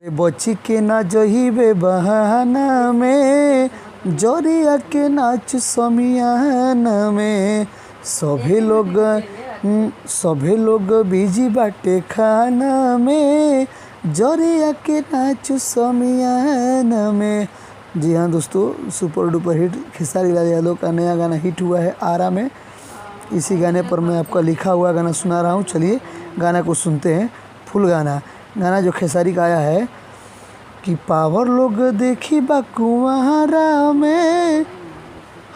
बची के ना जहिबे बहाना में, जरिया के नाच समियाना में। सभे लोग बिजी बाटे खाना में, जरिया के नाच समियाना में। जी हाँ दोस्तों, super duper hit Khesari Lal Yadav का नया गाना हिट हुआ है आरा में। इसी गाने पर मैं आपका लिखा हुआ गाना सुना रहा हूँ। चलिए गाना को सुनते हैं, फुल गाना जो खेसारी का आया है कि पावर लोग देखी बकुआरा में,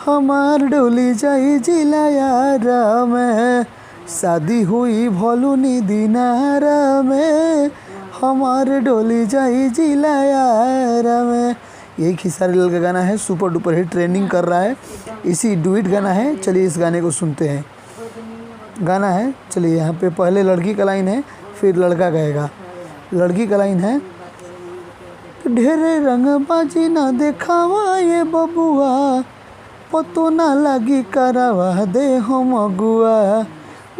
हमार डोली जाई जिला यारा में। शादी हुई भोलुनी दिनारा में, हमार डोली जाई जिला यारा में। यही खेसारी लाल का गाना है, सुपर डुपर हिट ट्रेंडिंग कर रहा है। इसी डुइट गाना है। चलिए इस गाने को सुनते हैं। गाना है, चलिए यहाँ पे पहले लड़की का लाइन है, फिर लड़का गाएगा। लड़की का लाइन है, ढेरे रंगबाजी ना देखावा ये बबुआ, पतो ना लगी करावा दे हम अगुआ।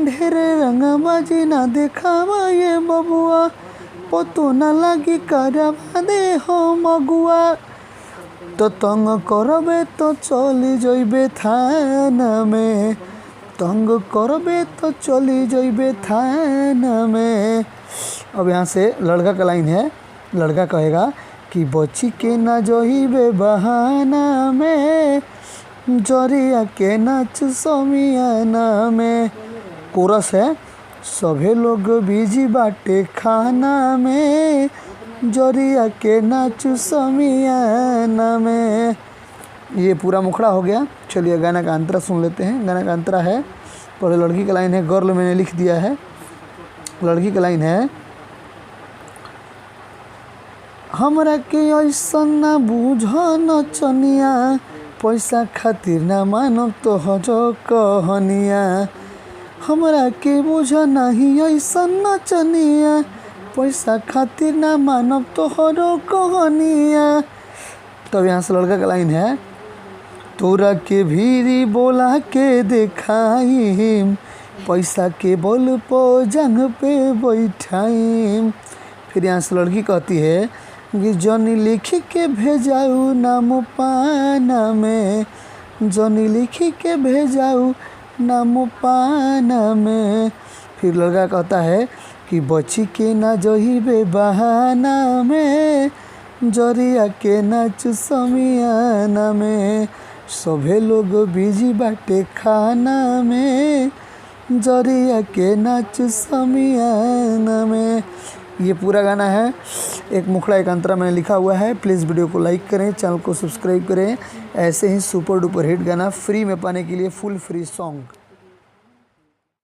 ढेरे रंगबाजी ना देखावा ये बबुआ, पतो ना लगी करावा दे हम अगुआ। तो तंग करबे तो चली जइबे थाना में, तंग करबे तो चली जइबे थाना में। अब यहाँ से लड़का का लाइन है। लड़का कहेगा कि बची के ना जइबे बहाना में, जरिया के नाच समियाना में। कोरस है, सभे लोग बिजी बाटे खाना में, जरिया के नाच समियाना में। ये पूरा मुखड़ा हो गया। चलिए गाना का अंतरा सुन लेते हैं। गाना का अंतरा है, पहले लड़की का लाइन है, गर्ल मैंने लिख दिया है। लड़की का लाइन है, हमरा के ऐसन ना बूझ नचनिया, पैसा खातिर ना मानब तो हजो कहनिया। हमरा के बुझ नहीं ऐसन नचनिया, पैसा खातिर ना मानब तो हजो कहनिया। तब यहाँ से लड़का का लाइन है, तोरा के भीरी बोला के देखाइम, पैसा के बल पो जंग पे बैठाइम। फिर यहाँ से लड़की कहती है कि जनी लिखी के भेजाऊ नाम पाना में, जनी लिखी के भेजाऊ नाम पाना में। फिर लड़का कहता है कि बची के ना जहिबे बहाना में, जरिया के नाच समियाना में। सभे लोग बिजी बाटे खाना में, जरिया के नाच समियाना में। ये पूरा गाना है। एक मुखड़ा एक अंतरा मैंने लिखा हुआ है। प्लीज़ वीडियो को लाइक करें, चैनल को सब्सक्राइब करें। ऐसे ही सुपर डुपर हिट गाना फ्री में पाने के लिए फुल फ्री सॉन्ग